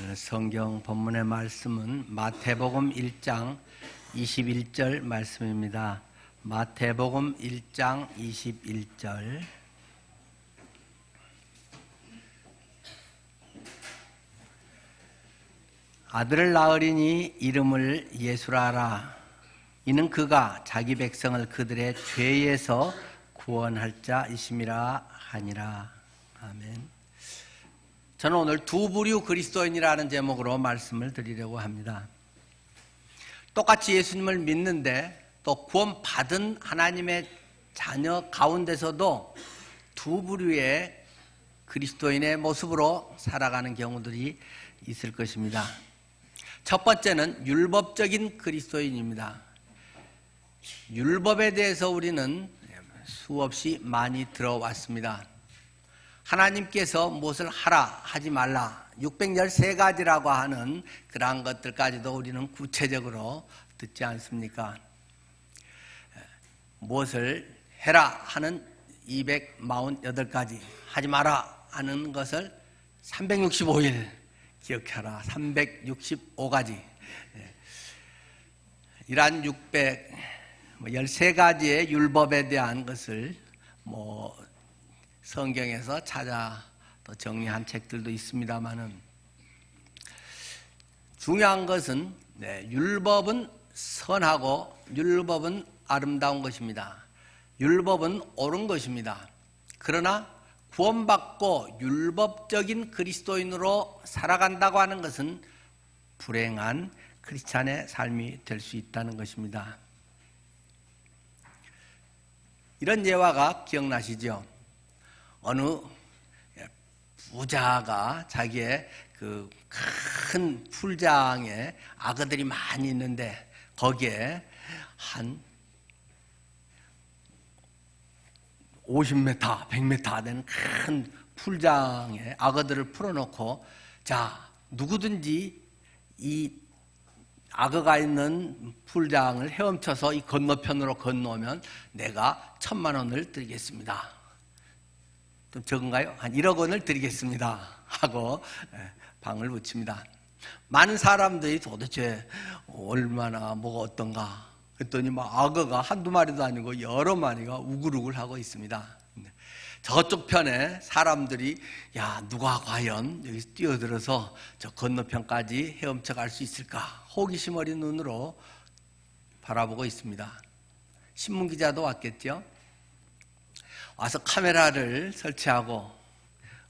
오늘 성경 본문의 말씀은 마태복음 1장 21절 말씀입니다. 마태복음 1장 21절. 아들을 낳으리니 이름을 예수라 하라. 이는 그가 자기 백성을 그들의 죄에서 구원할 자이심이라 하니라. 아멘. 저는 오늘 두 부류 그리스도인이라는 제목으로 말씀을 드리려고 합니다. 똑같이 예수님을 믿는데 또 구원받은 하나님의 자녀 가운데서도 두 부류의 그리스도인의 모습으로 살아가는 경우들이 있을 것입니다. 첫 번째는 율법적인 그리스도인입니다. 율법에 대해서 우리는 수없이 많이 들어왔습니다. 하나님께서 무엇을 하라 하지 말라 613가지라고 하는 그러한 것들까지도 우리는 구체적으로 듣지 않습니까? 무엇을 해라 하는 248가지, 하지 마라 하는 것을 365일 기억하라 365가지. 이러한 613가지의 율법에 대한 것을 성경에서 찾아 또 정리한 책들도 있습니다만은, 중요한 것은 율법은 선하고 율법은 아름다운 것입니다. 율법은 옳은 것입니다. 그러나 구원받고 율법적인 그리스도인으로 살아간다고 하는 것은 불행한 크리스찬의 삶이 될 수 있다는 것입니다. 이런 예화가 기억나시죠? 어느 부자가 자기의 그 큰 풀장에 악어들이 많이 있는데 거기에 한 50m, 100m 되는 큰 풀장에 악어들을 풀어놓고, 자, 누구든지 이 악어가 있는 풀장을 헤엄쳐서 이 건너편으로 건너오면 내가 1,000만 원을 드리겠습니다. 좀 적은가요? 한 1억 원을 드리겠습니다 하고 방을 붙입니다. 많은 사람들이 도대체 얼마나 뭐가 어떤가 했더니 악어가 한두 마리도 아니고 여러 마리가 우글우글 하고 있습니다. 저쪽 편에 사람들이 야, 누가 과연 여기서 뛰어들어서 저 건너편까지 헤엄쳐 갈 수 있을까 호기심 어린 눈으로 바라보고 있습니다. 신문기자도 왔겠죠? 와서 카메라를 설치하고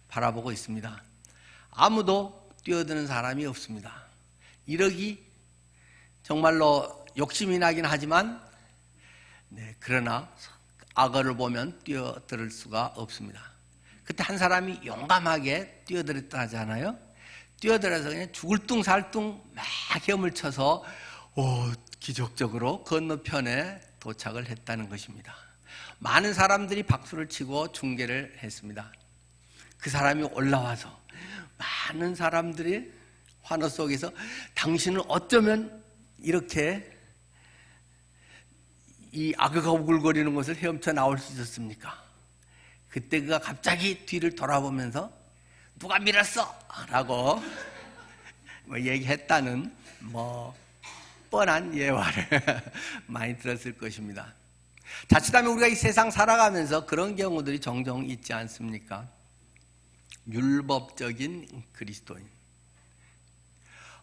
바라보고 있습니다. 아무도 뛰어드는 사람이 없습니다. 이러기 정말로 욕심이 나긴 하지만 그러나 악어를 보면 뛰어들 수가 없습니다. 그때 한 사람이 용감하게 뛰어들었다 하잖아요. 뛰어들어서 그냥 죽을 뚱살뚱 막 헤엄을 쳐서 기적적으로 건너편에 도착을 했다는 것입니다. 많은 사람들이 박수를 치고 중계를 했습니다. 그 사람이 올라와서 많은 사람들이 환호 속에서 당신은 어쩌면 이렇게 이 악어가 우글거리는 것을 헤엄쳐 나올 수 있었습니까? 그때 그가 갑자기 뒤를 돌아보면서 누가 밀었어? 라고 얘기했다는 뻔한 예화를 많이 들었을 것입니다. 자칫하면 우리가 이 세상 살아가면서 그런 경우들이 종종 있지 않습니까? 율법적인 그리스도인.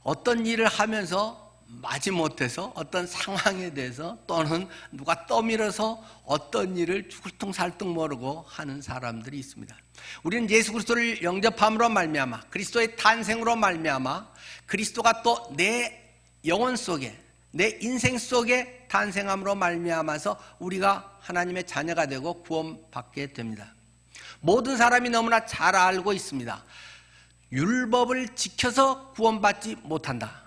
어떤 일을 하면서 마지못해서 어떤 상황에 대해서 또는 누가 떠밀어서 어떤 일을 죽을뚱살뚱 모르고 하는 사람들이 있습니다. 우리는 예수 그리스도를 영접함으로 말미암아 그리스도의 탄생으로 말미암아 그리스도가 또 내 영혼 속에 내 인생 속에 탄생함으로 말미암아서 우리가 하나님의 자녀가 되고 구원받게 됩니다. 모든 사람이 너무나 잘 알고 있습니다. 율법을 지켜서 구원받지 못한다.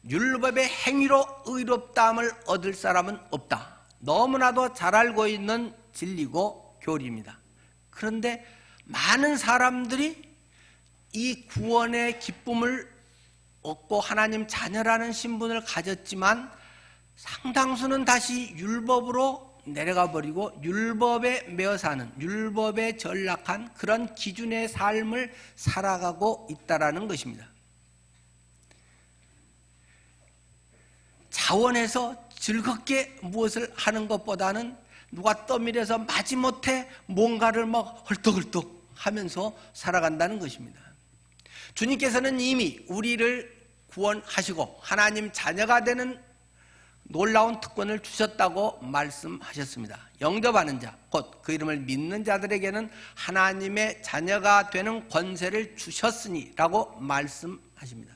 율법의 행위로 의롭다함을 얻을 사람은 없다. 너무나도 잘 알고 있는 진리고 교리입니다. 그런데 많은 사람들이 이 구원의 기쁨을 얻고 하나님 자녀라는 신분을 가졌지만 상당수는 다시 율법으로 내려가 버리고 율법에 매어 사는, 율법에 전락한 그런 기준의 삶을 살아가고 있다라는 것입니다. 자원해서 즐겁게 무엇을 하는 것보다는 누가 떠밀어서 마지못해 뭔가를 막 헐떡헐떡 하면서 살아간다는 것입니다. 주님께서는 이미 우리를 구원하시고 하나님 자녀가 되는 놀라운 특권을 주셨다고 말씀하셨습니다. 영접하는 자, 곧 그 이름을 믿는 자들에게는 하나님의 자녀가 되는 권세를 주셨으니 라고 말씀하십니다.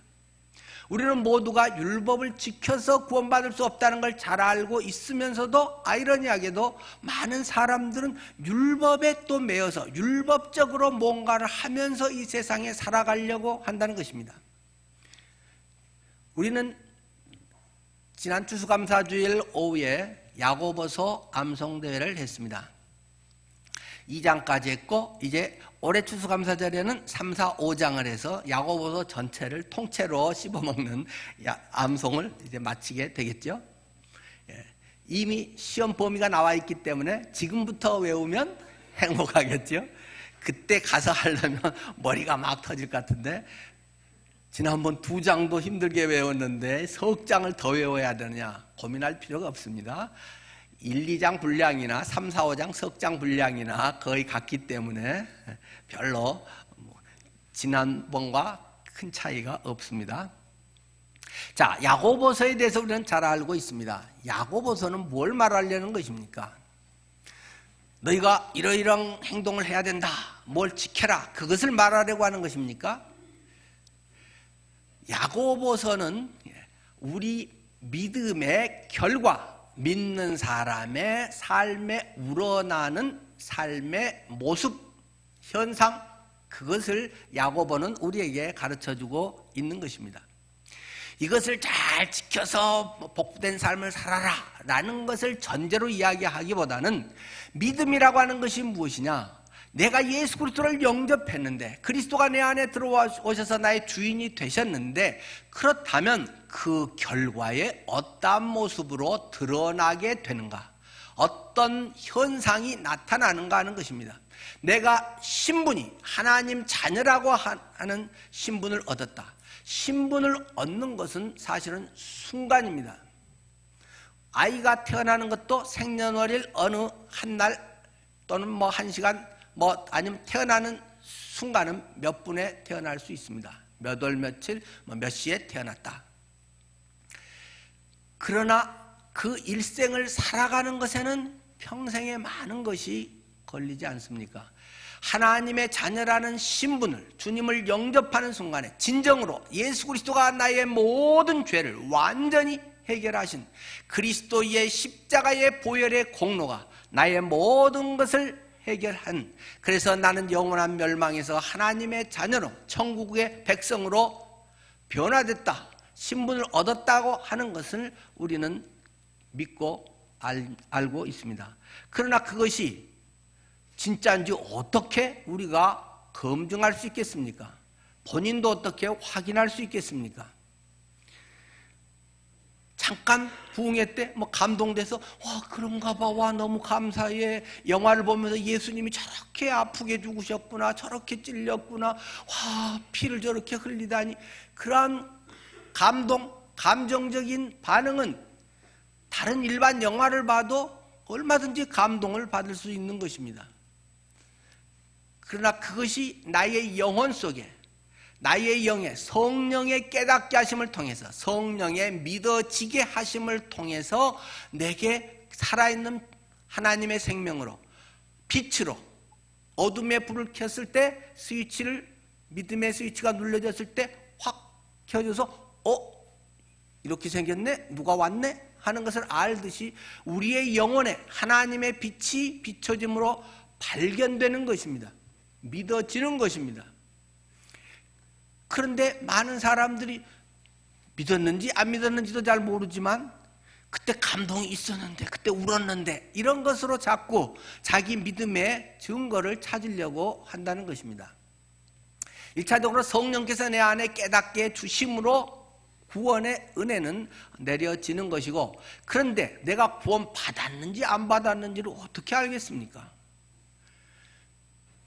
우리는 모두가 율법을 지켜서 구원받을 수 없다는 걸 잘 알고 있으면서도 아이러니하게도 많은 사람들은 율법에 또 매여서 율법적으로 뭔가를 하면서 이 세상에 살아가려고 한다는 것입니다. 우리는 지난 추수감사주일 오후에 야고보서 암송대회를 했습니다. 2장까지 했고 이제 올해 추수감사절에는 3, 4, 5장을 해서 야고보서 전체를 통째로 씹어먹는 암송을 이제 마치게 되겠죠. 이미 시험 범위가 나와 있기 때문에 지금부터 외우면 행복하겠죠. 그때 가서 하려면 머리가 막 터질 것 같은데 지난번 2장도 힘들게 외웠는데 석 장을 더 외워야 되느냐 고민할 필요가 없습니다. 1, 2장 분량이나 3, 4, 5장 석 장 분량이나 거의 같기 때문에 별로 지난번과 큰 차이가 없습니다. 자, 야고보서에 대해서 우리는 잘 알고 있습니다. 야고보서는 뭘 말하려는 것입니까? 너희가 이러이러한 행동을 해야 된다, 뭘 지켜라, 그것을 말하려고 하는 것입니까? 야고보서는 우리 믿음의 결과, 믿는 사람의 삶에 우러나는 삶의 모습, 현상, 그것을 야고보는 우리에게 가르쳐주고 있는 것입니다. 이것을 잘 지켜서 복된 삶을 살아라 라는 것을 전제로 이야기하기보다는 믿음이라고 하는 것이 무엇이냐, 내가 예수 그리스도를 영접했는데 그리스도가 내 안에 들어오셔서 나의 주인이 되셨는데 그렇다면 그 결과에 어떠한 모습으로 드러나게 되는가, 어떤 현상이 나타나는가 하는 것입니다. 내가 신분이 하나님 자녀라고 하는 신분을 얻었다. 신분을 얻는 것은 사실은 순간입니다. 아이가 태어나는 것도 생년월일 어느 한 날 또는 뭐 한 시간 아니면 태어나는 순간은 몇 분에 태어날 수 있습니다. 몇 월 며칠 몇 시에 태어났다. 그러나 그 일생을 살아가는 것에는 평생에 많은 것이 걸리지 않습니까? 하나님의 자녀라는 신분을, 주님을 영접하는 순간에 진정으로 예수 그리스도가 나의 모든 죄를 완전히 해결하신 그리스도의 십자가의 보혈의 공로가 나의 모든 것을 해결한, 그래서 나는 영원한 멸망에서 하나님의 자녀로 천국의 백성으로 변화됐다, 신분을 얻었다고 하는 것을 우리는 믿고 알고 있습니다. 그러나 그것이 진짜인지 어떻게 우리가 검증할 수 있겠습니까? 본인도 어떻게 확인할 수 있겠습니까? 잠깐 부흥회 때 감동돼서 와 그런가 봐, 와 너무 감사해, 영화를 보면서 예수님이 저렇게 아프게 죽으셨구나, 저렇게 찔렸구나, 와 피를 저렇게 흘리다니, 그러한 감동, 감정적인 반응은 다른 일반 영화를 봐도 얼마든지 감동을 받을 수 있는 것입니다. 그러나 그것이 나의 영혼 속에, 나의 영에 성령의 깨닫게 하심을 통해서, 성령의 믿어지게 하심을 통해서 내게 살아있는 하나님의 생명으로, 빛으로, 어둠의 불을 켰을 때 스위치를, 믿음의 스위치가 눌러졌을 때 확 켜져서 이렇게 생겼네? 누가 왔네? 하는 것을 알듯이 우리의 영혼에 하나님의 빛이 비춰짐으로 발견되는 것입니다. 믿어지는 것입니다. 그런데 많은 사람들이 믿었는지 안 믿었는지도 잘 모르지만 그때 감동이 있었는데, 그때 울었는데, 이런 것으로 자꾸 자기 믿음의 증거를 찾으려고 한다는 것입니다. 1차적으로 성령께서 내 안에 깨닫게 주심으로 구원의 은혜는 내려지는 것이고, 그런데 내가 구원 받았는지 안 받았는지를 어떻게 알겠습니까?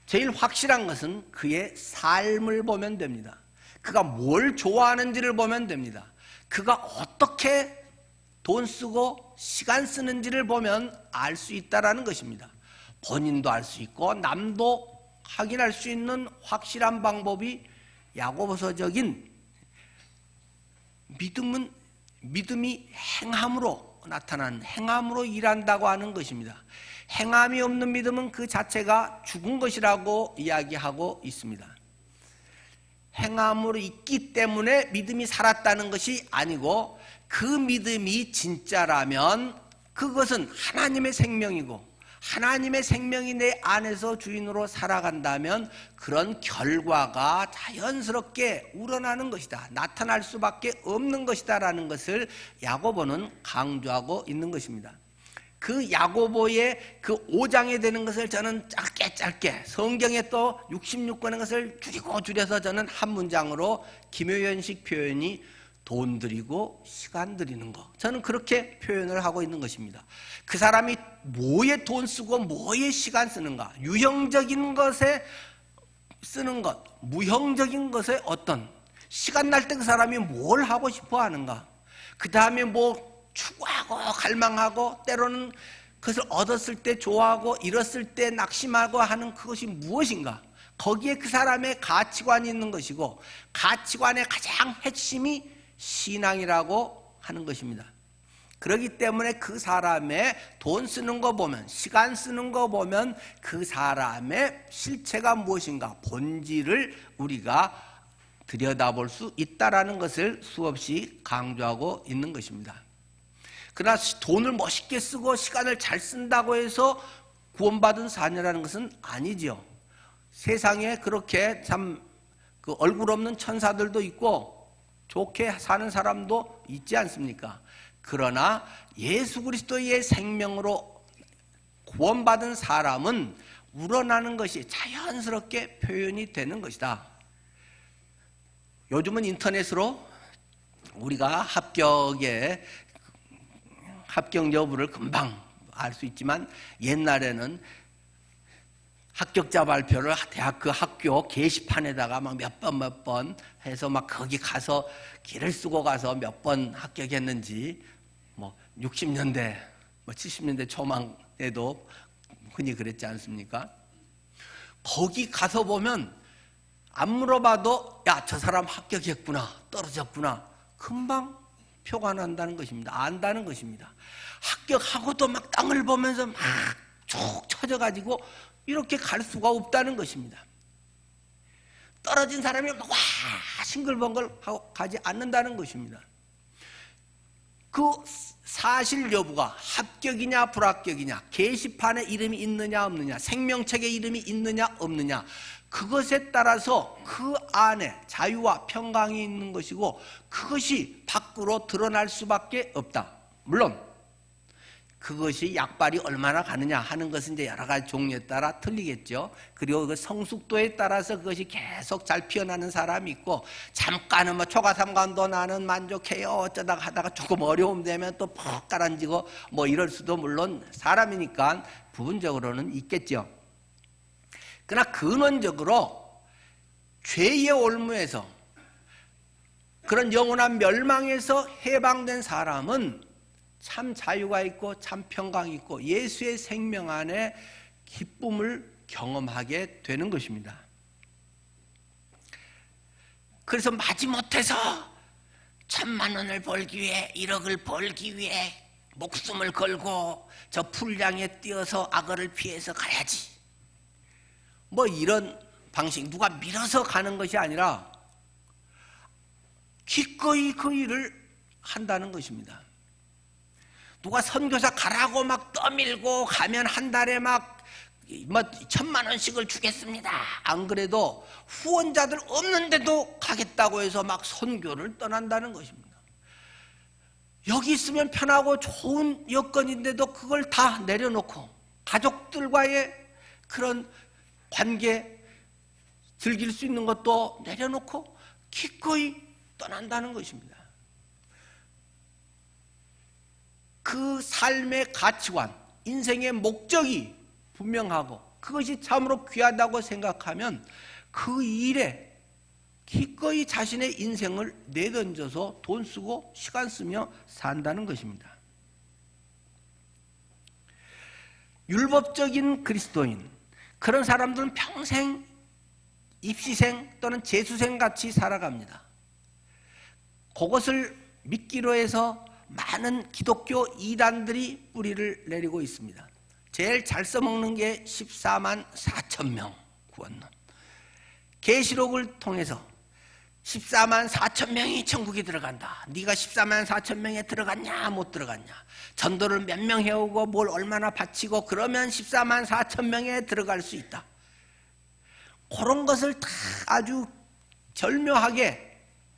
제일 확실한 것은 그의 삶을 보면 됩니다. 그가 뭘 좋아하는지를 보면 됩니다. 그가 어떻게 돈 쓰고 시간 쓰는지를 보면 알 수 있다는 것입니다. 본인도 알 수 있고 남도 확인할 수 있는 확실한 방법이 야고보서적인 믿음이 행함으로 나타나는, 행함으로 일한다고 하는 것입니다. 행함이 없는 믿음은 그 자체가 죽은 것이라고 이야기하고 있습니다. 행함으로 있기 때문에 믿음이 살았다는 것이 아니고, 그 믿음이 진짜라면 그것은 하나님의 생명이고, 하나님의 생명이 내 안에서 주인으로 살아간다면 그런 결과가 자연스럽게 우러나는 것이다, 나타날 수밖에 없는 것이다 라는 것을 야고보는 강조하고 있는 것입니다. 그 야고보의 그 5장에 되는 것을 저는 짧게 성경에 또 66권의 것을 줄여서 저는 한 문장으로 김효연식 표현이 돈 들이고 시간 들이는 거, 저는 그렇게 표현을 하고 있는 것입니다. 그 사람이 뭐에 돈 쓰고 뭐에 시간 쓰는가, 유형적인 것에 쓰는 것, 무형적인 것에 어떤 시간 날 때 그 사람이 뭘 하고 싶어 하는가, 그 다음에 뭐 추구하고 갈망하고 때로는 그것을 얻었을 때 좋아하고 잃었을 때 낙심하고 하는 그것이 무엇인가, 거기에 그 사람의 가치관이 있는 것이고, 가치관의 가장 핵심이 신앙이라고 하는 것입니다. 그렇기 때문에 그 사람의 돈 쓰는 거 보면, 시간 쓰는 거 보면 그 사람의 실체가 무엇인가, 본질을 우리가 들여다볼 수 있다는 것을 수없이 강조하고 있는 것입니다. 그러나 돈을 멋있게 쓰고 시간을 잘 쓴다고 해서 구원받은 자녀라는 것은 아니죠. 세상에 그렇게 참 그 얼굴 없는 천사들도 있고 좋게 사는 사람도 있지 않습니까? 그러나 예수 그리스도의 생명으로 구원받은 사람은 우러나는 것이 자연스럽게 표현이 되는 것이다. 요즘은 인터넷으로 우리가 합격 여부를 금방 알 수 있지만, 옛날에는 합격자 발표를 대학 그 학교 게시판에다가 막 몇 번 해서 막 거기 가서 길을 쓰고 가서 몇 번 합격했는지, 뭐 60년대 뭐 70년대 초반에도 흔히 그랬지 않습니까? 거기 가서 보면 안 물어봐도 야, 저 사람 합격했구나, 떨어졌구나, 금방 표가 난다는 것입니다. 안다는 것입니다. 합격하고도 막 땅을 보면서 막 쭉 쳐져가지고 이렇게 갈 수가 없다는 것입니다. 떨어진 사람이 와 싱글벙글 하고 가지 않는다는 것입니다. 그 사실 여부가 합격이냐 불합격이냐, 게시판에 이름이 있느냐 없느냐, 생명책에 이름이 있느냐 없느냐, 그것에 따라서 그 안에 자유와 평강이 있는 것이고, 그것이 밖으로 드러날 수밖에 없다. 물론 그것이 약발이 얼마나 가느냐 하는 것은 이제 여러 가지 종류에 따라 틀리겠죠. 그리고 그 성숙도에 따라서 그것이 계속 잘 피어나는 사람이 있고, 잠깐은 뭐 초가삼간도 나는 만족해요 어쩌다가 하다가 조금 어려움 되면 또 퍽 가라앉고 뭐 이럴 수도 물론 사람이니까 부분적으로는 있겠죠. 그러나 근원적으로 죄의 올무에서, 그런 영원한 멸망에서 해방된 사람은 참 자유가 있고 참 평강이 있고 예수의 생명 안에 기쁨을 경험하게 되는 것입니다. 그래서 마지못해서 1,000만 원을 벌기 위해, 1억을 벌기 위해 목숨을 걸고 저 풀량에 뛰어서 악어를 피해서 가야지, 뭐 이런 방식, 누가 밀어서 가는 것이 아니라 기꺼이 그 일을 한다는 것입니다. 누가 선교사 가라고 막 떠밀고 가면 한 달에 막 뭐 1,000만 원씩을 주겠습니다, 안 그래도 후원자들 없는데도 가겠다고 해서 막 선교를 떠난다는 것입니다. 여기 있으면 편하고 좋은 여건인데도 그걸 다 내려놓고 가족들과의 그런 관계 즐길 수 있는 것도 내려놓고 기꺼이 떠난다는 것입니다. 그 삶의 가치관, 인생의 목적이 분명하고 그것이 참으로 귀하다고 생각하면 그 일에 기꺼이 자신의 인생을 내던져서 돈 쓰고 시간 쓰며 산다는 것입니다. 율법적인 그리스도인, 그런 사람들은 평생 입시생 또는 재수생 같이 살아갑니다. 그것을 믿기로 해서 많은 기독교 이단들이 뿌리를 내리고 있습니다. 제일 잘 써먹는 게 14만 4천 명 구원론. 계시록을 통해서 14만 4천 명이 천국에 들어간다. 네가 14만 4천 명에 들어갔냐 못 들어갔냐, 전도를 몇 명 해오고 뭘 얼마나 바치고 그러면 14만 4천 명에 들어갈 수 있다. 그런 것을 다 아주 절묘하게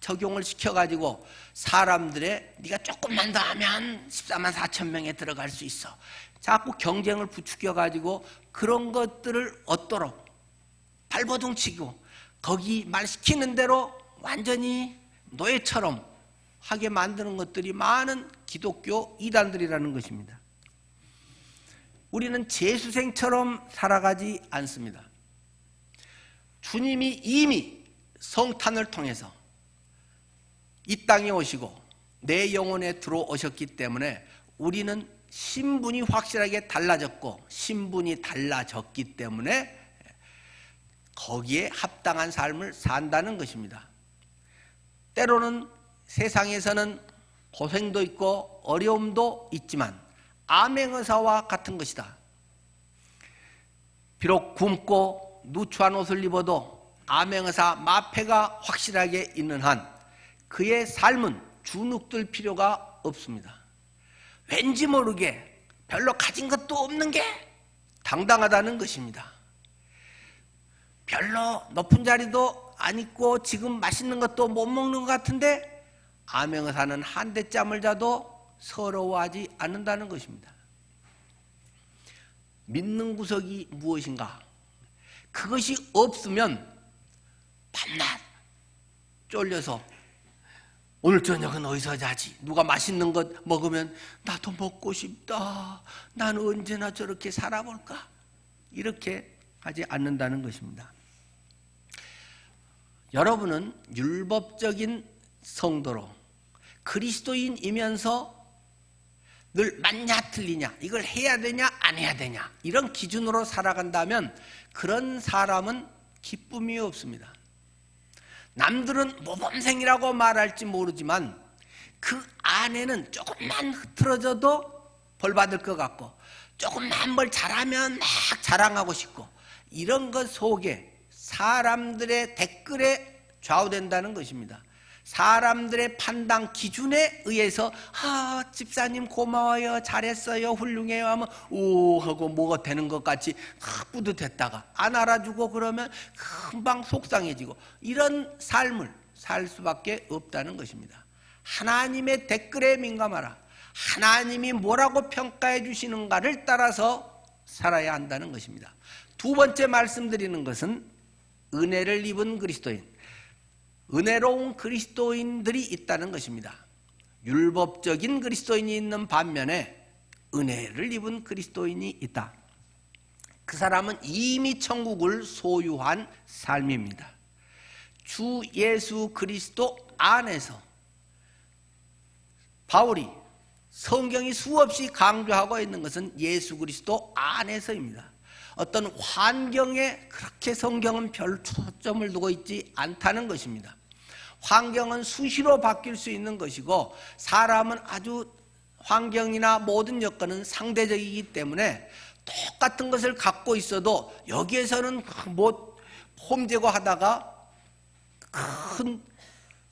적용을 시켜가지고 사람들의 네가 조금만 더 하면 14만 4천 명에 들어갈 수 있어. 자꾸 경쟁을 부추겨가지고 그런 것들을 얻도록 발버둥 치고 거기 말 시키는 대로 완전히 노예처럼 하게 만드는 것들이 많은 기독교 이단들이라는 것입니다. 우리는 재수생처럼 살아가지 않습니다. 주님이 이미 성탄을 통해서 이 땅에 오시고 내 영혼에 들어오셨기 때문에 우리는 신분이 확실하게 달라졌고 신분이 달라졌기 때문에 거기에 합당한 삶을 산다는 것입니다. 때로는 세상에서는 고생도 있고 어려움도 있지만 암행의사와 같은 것이다. 비록 굶고 누추한 옷을 입어도 암행의사 마패가 확실하게 있는 한 그의 삶은 주눅들 필요가 없습니다. 왠지 모르게 별로 가진 것도 없는 게 당당하다는 것입니다. 별로 높은 자리도 안 있고 지금 맛있는 것도 못 먹는 것 같은데 암행의사는 한 대 짬을 자도 서러워하지 않는다는 것입니다. 믿는 구석이 무엇인가? 그것이 없으면 밤낮 쫄려서 오늘 저녁은 어디서 자지? 누가 맛있는 것 먹으면 나도 먹고 싶다. 난 언제나 저렇게 살아볼까? 이렇게 하지 않는다는 것입니다. 여러분은 율법적인 성도로 그리스도인이면서 늘 맞냐 틀리냐, 이걸 해야 되냐 안 해야 되냐 이런 기준으로 살아간다면 그런 사람은 기쁨이 없습니다. 남들은 모범생이라고 말할지 모르지만 그 안에는 조금만 흐트러져도 벌 받을 것 같고 조금만 뭘 잘하면 막 자랑하고 싶고 이런 것 속에 사람들의 댓글에 좌우된다는 것입니다. 사람들의 판단 기준에 의해서 집사님 고마워요, 잘했어요, 훌륭해요 하면 오 하고 뭐가 되는 것 같이 뿌듯했다가 안 알아주고 그러면 금방 속상해지고 이런 삶을 살 수밖에 없다는 것입니다. 하나님의 댓글에 민감하라. 하나님이 뭐라고 평가해 주시는가를 따라서 살아야 한다는 것입니다. 두 번째 말씀드리는 것은 은혜를 입은 그리스도인, 은혜로운 그리스도인들이 있다는 것입니다. 율법적인 그리스도인이 있는 반면에 은혜를 입은 그리스도인이 있다. 그 사람은 이미 천국을 소유한 삶입니다. 주 예수 그리스도 안에서 바울이 성경이 수없이 강조하고 있는 것은 예수 그리스도 안에서입니다. 어떤 환경에 그렇게 성경은 별 초점을 두고 있지 않다는 것입니다. 환경은 수시로 바뀔 수 있는 것이고 사람은 아주 환경이나 모든 여건은 상대적이기 때문에 똑같은 것을 갖고 있어도 여기에서는 뭐 폼제고 하다가 큰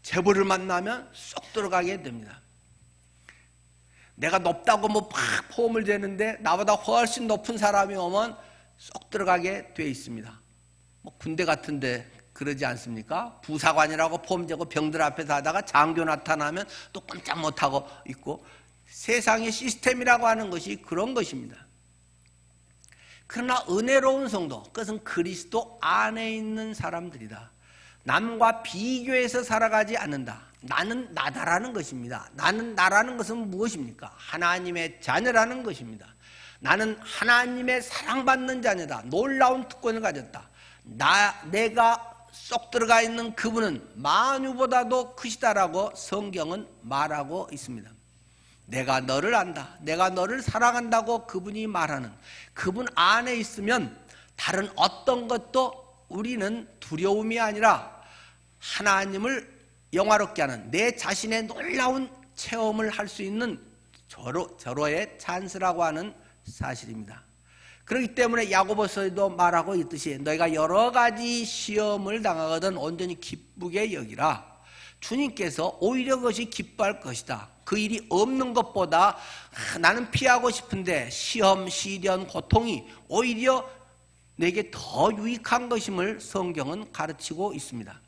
재벌을 만나면 쏙 들어가게 됩니다. 내가 높다고 뭐 팍 폼을 재는데 나보다 훨씬 높은 사람이 오면 쏙 들어가게 돼 있습니다. 뭐 군대 같은데 그러지 않습니까? 부사관이라고 폼재고 병들 앞에서 하다가 장교 나타나면 또 꼼짝 못하고 있고 세상의 시스템이라고 하는 것이 그런 것입니다. 그러나 은혜로운 성도, 그것은 그리스도 안에 있는 사람들이다. 남과 비교해서 살아가지 않는다. 나는 나다라는 것입니다. 나는 나라는 것은 무엇입니까? 하나님의 자녀라는 것입니다. 나는 하나님의 사랑받는 자녀다. 놀라운 특권을 가졌다. 내가 쏙 들어가 있는 그분은 만유보다도 크시다라고 성경은 말하고 있습니다. 내가 너를 안다. 내가 너를 사랑한다고 그분이 말하는 그분 안에 있으면 다른 어떤 것도 우리는 두려움이 아니라 하나님을 영화롭게 하는 내 자신의 놀라운 체험을 할 수 있는 절호의 찬스라고 하는 사실입니다. 그렇기 때문에 야고보서에도 말하고 있듯이 너희가 여러 가지 시험을 당하거든 온전히 기쁘게 여기라. 주님께서 오히려 그것이 기뻐할 것이다. 그 일이 없는 것보다 나는 피하고 싶은데 시험, 시련, 고통이 오히려 내게 더 유익한 것임을 성경은 가르치고 있습니다.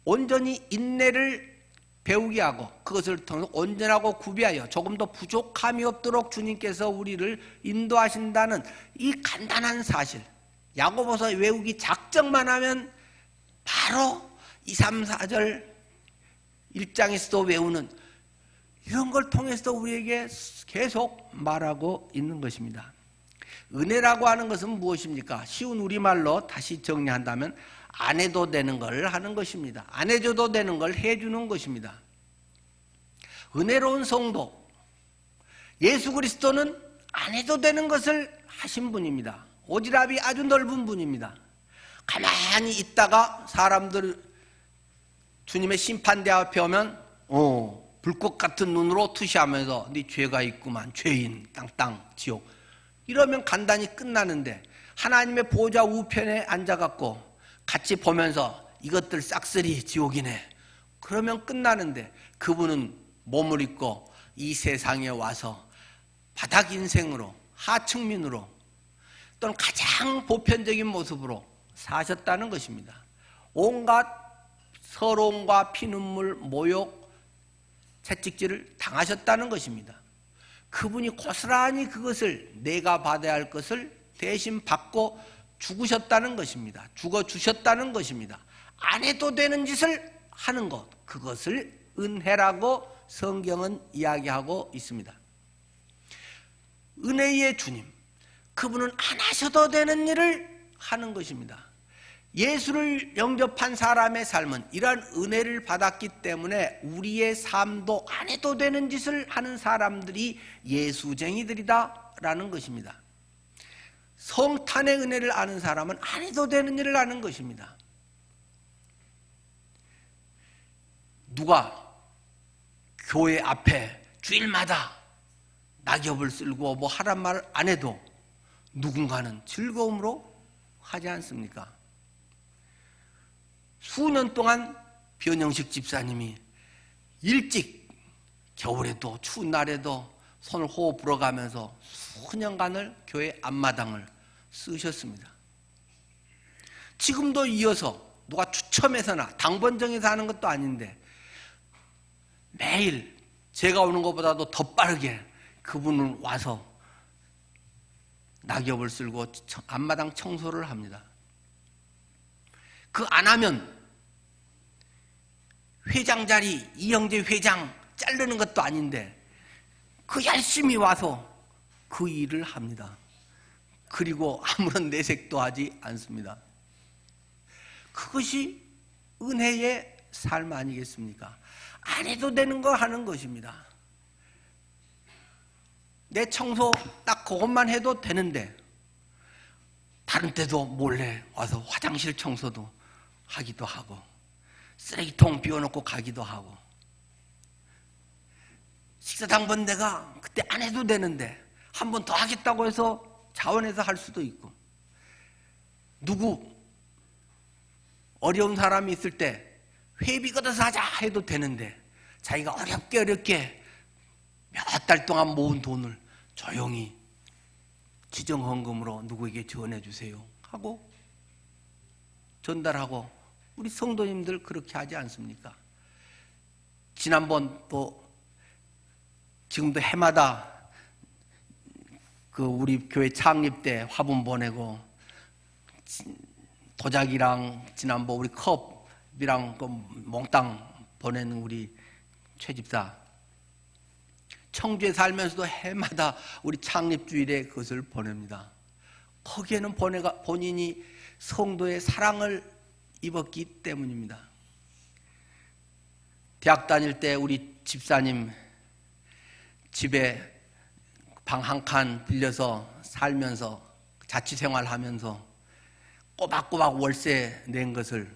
온전히 인내를 배우게 하고 그것을 통해서 온전하고 구비하여 조금 더 부족함이 없도록 주님께서 우리를 인도하신다는 이 간단한 사실, 야고보서 외우기 작정만 하면 바로 2, 3, 4절 1장에서도 외우는 이런 걸 통해서 우리에게 계속 말하고 있는 것입니다. 은혜라고 하는 것은 무엇입니까? 쉬운 우리말로 다시 정리한다면 안 해도 되는 걸 하는 것입니다. 안 해줘도 되는 걸 해주는 것입니다. 은혜로운 성도, 예수 그리스도는 안 해도 되는 것을 하신 분입니다. 오지랖이 아주 넓은 분입니다. 가만히 있다가 사람들 주님의 심판대 앞에 오면 불꽃 같은 눈으로 투시하면서 네 죄가 있구만, 죄인, 땅땅, 지옥 이러면 간단히 끝나는데 하나님의 보좌 우편에 앉아갖고 같이 보면서 이것들 싹쓸이 지옥이네 그러면 끝나는데 그분은 몸을 입고 이 세상에 와서 바닥 인생으로 하층민으로 또는 가장 보편적인 모습으로 사셨다는 것입니다. 온갖 서러움과 피눈물, 모욕, 채찍질을 당하셨다는 것입니다. 그분이 고스란히 그것을 내가 받아야 할 것을 대신 받고 죽으셨다는 것입니다. 죽어주셨다는 것입니다. 안 해도 되는 짓을 하는 것, 그것을 은혜라고 성경은 이야기하고 있습니다. 은혜의 주님, 그분은 안 하셔도 되는 일을 하는 것입니다. 예수를 영접한 사람의 삶은 이러한 은혜를 받았기 때문에 우리의 삶도 안 해도 되는 짓을 하는 사람들이 예수쟁이들이다라는 것입니다. 성탄의 은혜를 아는 사람은 안 해도 되는 일을 하는 것입니다. 누가 교회 앞에 주일마다 낙엽을 쓸고 뭐 하란 말 안 해도 누군가는 즐거움으로 하지 않습니까? 수년 동안 변영식 집사님이 일찍 겨울에도 추운 날에도 손을 호흡 불어가면서 수년간을 교회 앞마당을 쓰셨습니다. 지금도 이어서 누가 추첨해서나 당번정해서 하는 것도 아닌데 매일 제가 오는 것보다도 더 빠르게 그분은 와서 낙엽을 쓸고 앞마당 청소를 합니다. 그 안 하면 회장 자리, 이영재 회장 자르는 것도 아닌데 그 열심히 와서 그 일을 합니다. 그리고 아무런 내색도 하지 않습니다. 그것이 은혜의 삶 아니겠습니까? 안 해도 되는 거 하는 것입니다. 내 청소 딱 그것만 해도 되는데 다른 때도 몰래 와서 화장실 청소도 하기도 하고 쓰레기통 비워놓고 가기도 하고 식사당번 내가 그때 안 해도 되는데 한 번 더 하겠다고 해서 자원해서 할 수도 있고 누구 어려운 사람이 있을 때 회비 걷어서 하자 해도 되는데 자기가 어렵게 몇 달 동안 모은 돈을 조용히 지정헌금으로 누구에게 전해주세요 하고 전달하고 우리 성도님들 그렇게 하지 않습니까? 지난번 또 지금도 해마다 그 우리 교회 창립 때 화분 보내고 도자기랑 지난번 우리 컵이랑 그 몽땅 보내는 우리 최 집사, 청주에 살면서도 해마다 우리 창립주일에 그것을 보냅니다. 거기에는 본인이 성도의 사랑을 입었기 때문입니다. 대학 다닐 때 우리 집사님 집에 방 한 칸 빌려서 살면서 자취생활하면서 꼬박꼬박 월세 낸 것을,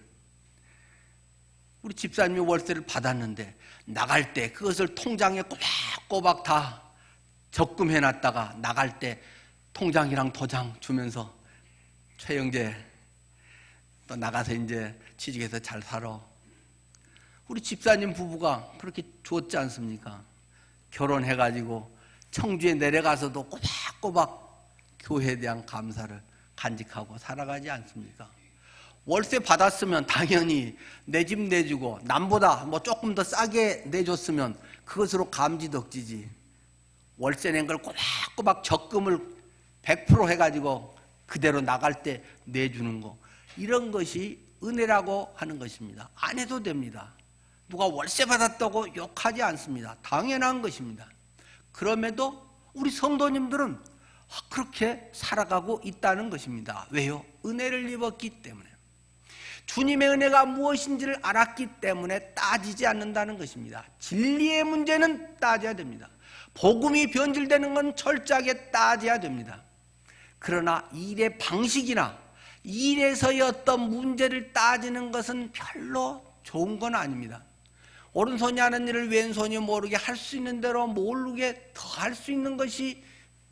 우리 집사님이 월세를 받았는데 나갈 때 그것을 통장에 꼬박꼬박 다 적금해놨다가 나갈 때 통장이랑 도장 주면서 최영재 또 나가서 이제 취직해서 잘 살아. 우리 집사님 부부가 그렇게 좋지 않습니까? 결혼해가지고 청주에 내려가서도 꼬박꼬박 교회에 대한 감사를 간직하고 살아가지 않습니까? 월세 받았으면 당연히 내 집 내주고 남보다 뭐 조금 더 싸게 내줬으면 그것으로 감지덕지지, 월세 낸 걸 꼬박꼬박 적금을 100% 해가지고 그대로 나갈 때 내주는 거, 이런 것이 은혜라고 하는 것입니다. 안 해도 됩니다. 누가 월세 받았다고 욕하지 않습니다. 당연한 것입니다. 그럼에도 우리 성도님들은 그렇게 살아가고 있다는 것입니다. 왜요? 은혜를 입었기 때문에, 주님의 은혜가 무엇인지를 알았기 때문에 따지지 않는다는 것입니다. 진리의 문제는 따져야 됩니다. 복음이 변질되는 건 철저하게 따져야 됩니다. 그러나 일의 방식이나 일에서의 어떤 문제를 따지는 것은 별로 좋은 건 아닙니다. 오른손이 하는 일을 왼손이 모르게 할 수 있는 대로 모르게 더 할 수 있는 것이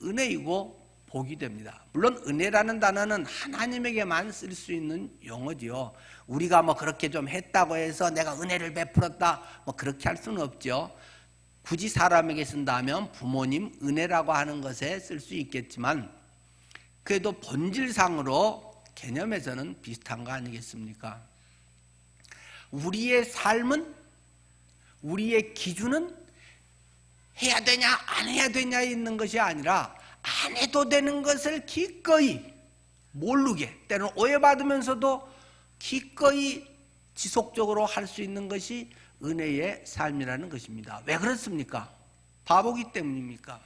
은혜이고 복이 됩니다. 물론 은혜라는 단어는 하나님에게만 쓸 수 있는 용어지요. 우리가 뭐 그렇게 좀 했다고 해서 내가 은혜를 베풀었다 뭐 그렇게 할 수는 없죠. 굳이 사람에게 쓴다면 부모님 은혜라고 하는 것에 쓸 수 있겠지만 그래도 본질상으로 개념에서는 비슷한 거 아니겠습니까? 우리의 삶은, 우리의 기준은 해야 되냐 안 해야 되냐에 있는 것이 아니라 안 해도 되는 것을 기꺼이 모르게, 때로는 오해받으면서도 기꺼이 지속적으로 할 수 있는 것이 은혜의 삶이라는 것입니다. 왜 그렇습니까? 바보기 때문입니까?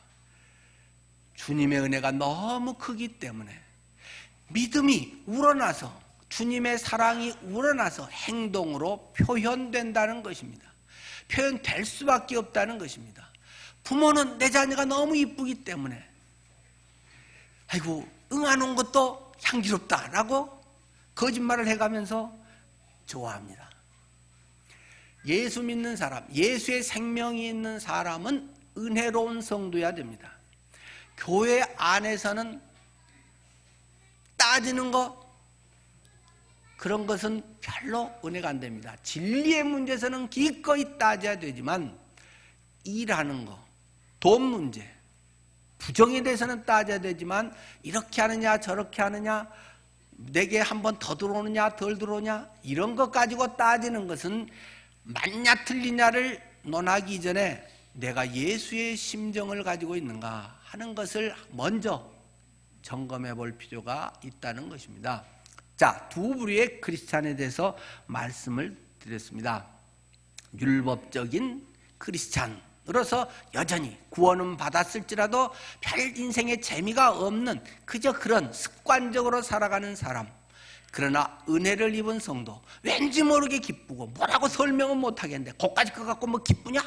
주님의 은혜가 너무 크기 때문에 믿음이 우러나서, 주님의 사랑이 우러나서 행동으로 표현된다는 것입니다. 표현될 수밖에 없다는 것입니다. 부모는 내 자녀가 너무 이쁘기 때문에 아이고 응하는 것도 향기롭다라고 거짓말을 해가면서 좋아합니다. 예수 믿는 사람, 예수의 생명이 있는 사람은 은혜로운 성도여야 됩니다. 교회 안에서는 따지는 것, 그런 것은 별로 은혜가 안 됩니다. 진리의 문제에서는 기꺼이 따져야 되지만 일하는 거, 돈 문제, 부정에 대해서는 따져야 되지만 이렇게 하느냐 저렇게 하느냐, 내게 한 번 더 들어오느냐 덜 들어오냐, 이런 것 가지고 따지는 것은 맞냐 틀리냐를 논하기 전에 내가 예수의 심정을 가지고 있는가 하는 것을 먼저 점검해 볼 필요가 있다는 것입니다. 자, 두 부류의 크리스찬에 대해서 말씀을 드렸습니다. 율법적인 크리스찬으로서 여전히 구원은 받았을지라도 별 인생에 재미가 없는 그저 그런 습관적으로 살아가는 사람, 그러나 은혜를 입은 성도, 왠지 모르게 기쁘고 뭐라고 설명은 못하겠는데 거기까지 그거 갖고 뭐 기쁘냐?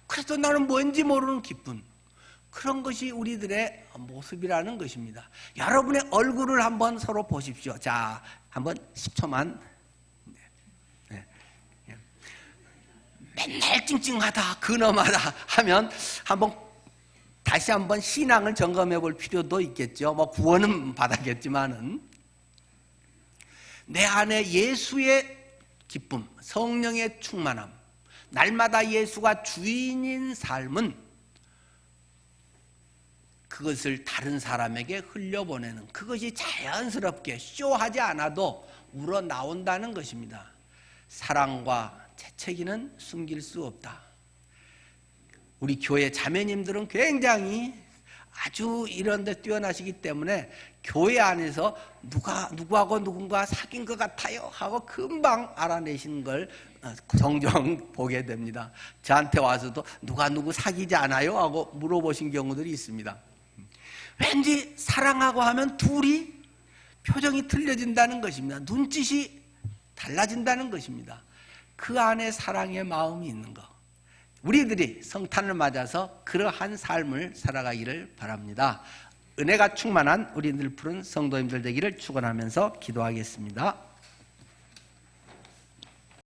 그래서 나는 뭔지 모르는 기쁨, 그런 것이 우리들의 모습이라는 것입니다. 여러분의 얼굴을 한번 서로 보십시오. 자, 한번 10초만. 네. 맨날 찡찡하다, 근엄하다 하면 다시 한번 신앙을 점검해 볼 필요도 있겠죠. 뭐 구원은 받았겠지만은 내 안에 예수의 기쁨, 성령의 충만함, 날마다 예수가 주인인 삶은 그것을 다른 사람에게 흘려보내는, 그것이 자연스럽게 쇼하지 않아도 우러나온다는 것입니다. 사랑과 재채기는 숨길 수 없다. 우리 교회 자매님들은 굉장히 아주 이런 데 뛰어나시기 때문에 교회 안에서 누구하고 누군가 사귄 것 같아요 하고 금방 알아내시는 걸 종종 보게 됩니다. 저한테 와서도 누가 누구 사귀지 않아요 하고 물어보신 경우들이 있습니다. 왠지 사랑하고 하면 둘이 표정이 틀려진다는 것입니다. 눈짓이 달라진다는 것입니다. 그 안에 사랑의 마음이 있는 것, 우리들이 성탄을 맞아서 그러한 삶을 살아가기를 바랍니다. 은혜가 충만한 우리들 푸른 성도님들 되기를 축원하면서 기도하겠습니다.